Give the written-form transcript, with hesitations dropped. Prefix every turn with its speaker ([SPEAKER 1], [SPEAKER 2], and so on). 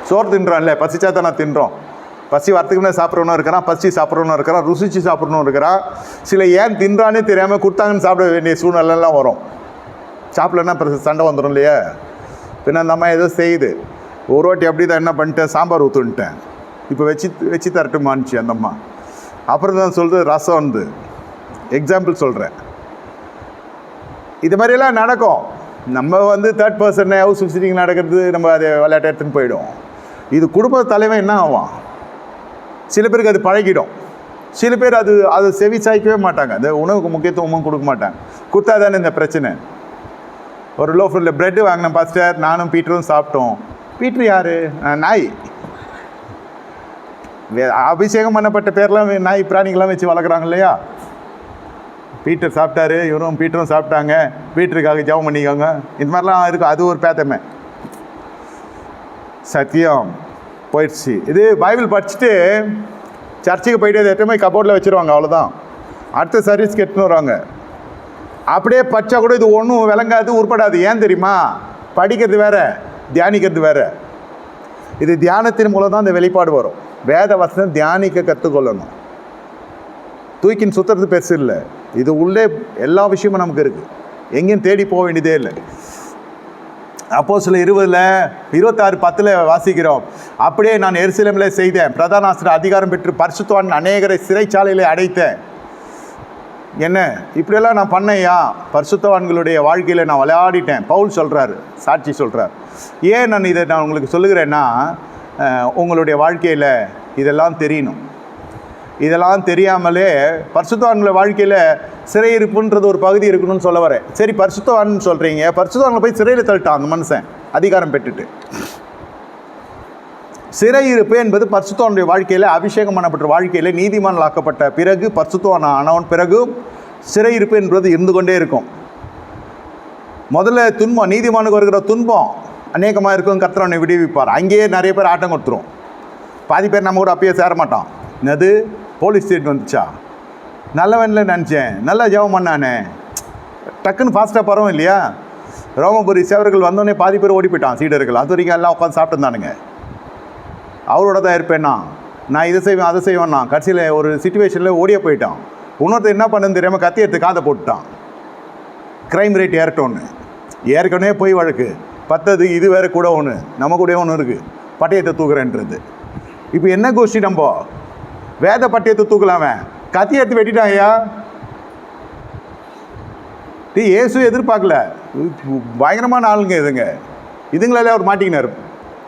[SPEAKER 1] சோறு தின்றோம்ல, பசிச்சா தான் நான் தின்றோம். பசி வரத்துக்குன்னே சாப்பிட்றவனும் இருக்கிறான், பசி சாப்பிட்றவனும் இருக்கிறான், ருசிச்சு சாப்பிட்றவனும் இருக்கிறான். சில ஏன் தின்றானே தெரியாமல் கொடுத்தாங்கன்னு சாப்பிட வேண்டிய சூழ்நிலைலாம் வரும். சாப்பிட்லன்னா அப்புறம் சண்டை வந்துடும் இல்லையா? பின்ன அந்த அம்மா ஏதோ செய்யுது, ஒரு வாட்டி அப்படி தான் என்ன பண்ணிட்டேன், சாம்பார் ஊற்றுன்ட்டேன், இப்போ வச்சு தரட்டுமான்ச்சு அந்த அம்மா. அப்புறம் தான் சொல்கிறது ரசம் வந்து எக்ஸாம்பிள் சொல்கிறேன். இது மாதிரியெல்லாம் நடக்கும். நம்ம வந்து தேர்ட் பர்சன் ஹவுஸ் விசிட்டிங் நடக்கிறது, நம்ம அதை விளையாட்ட எடுத்துன்னு போயிடும். இது குடும்ப தலைவன் என்ன ஆகும், சில பேருக்கு அது பழகிடும், சில பேர் அது செவி சாய்க்கவே மாட்டாங்க, அந்த உணவுக்கு முக்கியத்துவமும் கொடுக்க மாட்டாங்க. கொடுத்தா தானே இந்த பிரச்சனை. ஒரு லோஃபில் ப்ரெட்டு வாங்கினேன் பாஸ்டர், நானும் பீட்டரும் சாப்பிட்டோம். பீட்ரு யார்? நாய். அபிஷேகம் பண்ணப்பட்ட பேர்லாம் நாய் பிராணிகள்லாம் வச்சு வளர்க்குறாங்க இல்லையா? பீட்டர் சாப்பிட்டாரு, இவரும் பீட்டரும் சாப்பிட்டாங்க, பீட்டருக்காக ஜெபம் பண்ணிக்கோங்க, இந்த மாதிரிலாம் இருக்கும். அது ஒரு பேத்தமை. சத்தியம் போயிடுச்சு. இது பைபிள் படிச்சுட்டு சர்ச்சுக்கு போயிட்டு அதை எத்தனை கபோர்டில் வச்சுருவாங்க, அவ்வளோதான். அடுத்த சர்வீஸ்க்கு எடுத்துன்னு வருவாங்க. அப்படியே படித்தா கூட இது ஒன்றும் விளங்காது, உருப்படாது. ஏன் தெரியுமா? படிக்கிறது வேறு, தியானிக்கிறது வேறு. இது தியானத்தின் மூலம் தான் இந்த வெளிப்பாடு வரும். வேத வசனம் தியானிக்க கற்றுக்கொள்ளணும். தூக்கின்னு சுற்றுறது பெருசு இல்லை. இது உள்ளே எல்லா விஷயமும் நமக்கு இருக்குது, எங்கேயும் தேடி போக வேண்டியதே இல்லை. அப்போஸ்தலர் 20:26-10 வாசிக்கிறோம். அப்படியே நான் எருசலேமில் செய்தேன், பிரதான ஆசிரியர் அதிகாரம் பெற்று பரிசுத்தவான் அநேகரை சிறைச்சாலையில் அடைத்தேன். என்ன இப்படியெல்லாம் நான் பண்ணையா? பரிசுத்தவான்களுடைய வாழ்க்கையில் நான் விளையாடிட்டேன். பவுல் சொல்கிறாரு, சாட்சி சொல்கிறார். ஏன் நான் இதை உங்களுக்கு சொல்லுகிறேன்னா, உங்களுடைய வாழ்க்கையில் இதெல்லாம் தெரியணும். இதெல்லாம் தெரியாமலே பரிசுத்தவான்கள வாழ்க்கையில் சிறையிருப்புன்றது ஒரு பகுதி இருக்கணும்னு சொல்ல வரேன். சரி, பரிசுத்தவான் சொல்கிறீங்க, பரிசுத்தவான்களை போய் சிறையில் தள்ளிட்டான் அந்த மனுஷன் அதிகாரம் பெற்றுட்டு. சிறையிருப்பு என்பது பரிசுத்தவானுடைய வாழ்க்கையில், அபிஷேகம் பண்ணப்பட்ட வாழ்க்கையில் நீதிமான் ஆக்கப்பட்ட பிறகு, பரிசுத்தவான் ஆனவன் பிறகு சிறையிருப்பு என்பது இருந்து கொண்டே இருக்கும். முதல்ல துன்பம், நீதிமானுக்கு வருகிற துன்பம் அநேகமாக இருக்கும், கர்த்தர் அவனை விடுவிப்பார். அங்கேயே நிறைய பேர் ஆட்டம் கொடுத்துரும். பாதி பேர் நம்ம கூட அப்பயே சேர மாட்டான். என்னது போலீஸ் ஸ்டேட் வந்துச்சா, நல்லவனில் நினச்சேன், நல்லா ஜெபம் பண்ணானே, டக்குன்னு ஃபாஸ்ட்டாக பரவும் இல்லையா? ரோமபுரி சேவர்கள் வந்தோடனே பாதி பேர் ஓடி போயிட்டான் சீடர்கள். அது வரைக்கும் எல்லாம் உட்காந்து சாப்பிட்டுருந்தானுங்க. அவரோட தான் இருப்பேன்னா, நான் இதை செய்வேன் அதை செய்வேன்னா, கடைசியில் ஒரு சிச்சுவேஷனில் ஓடியே போயிட்டான். இன்னொருத்தர் என்ன பண்ணுன்னு தெரியாமல் கத்தி எடுத்து காதை போட்டுட்டான். க்ரைம் ரேட் ஏறட்டோன்னு, ஏற்கனவே போய் வழக்கு பத்தது, இது வேறு கூட ஒன்று, நம்ம கூட ஒன்று இருக்குது, பட்டயத்தை தூக்குறேன்றது. இப்போ என்ன கோஷ்டி, நம்ம வேத பட்டயத்தை தூக்கலாமே, கத்தி எடுத்து வெட்டிட்டான். ஐயா இயேசு எதிர்பார்க்கல, பயங்கரமான ஆளுங்க இதுங்களெல்லாம் அவர் மாட்டிக்கினார்.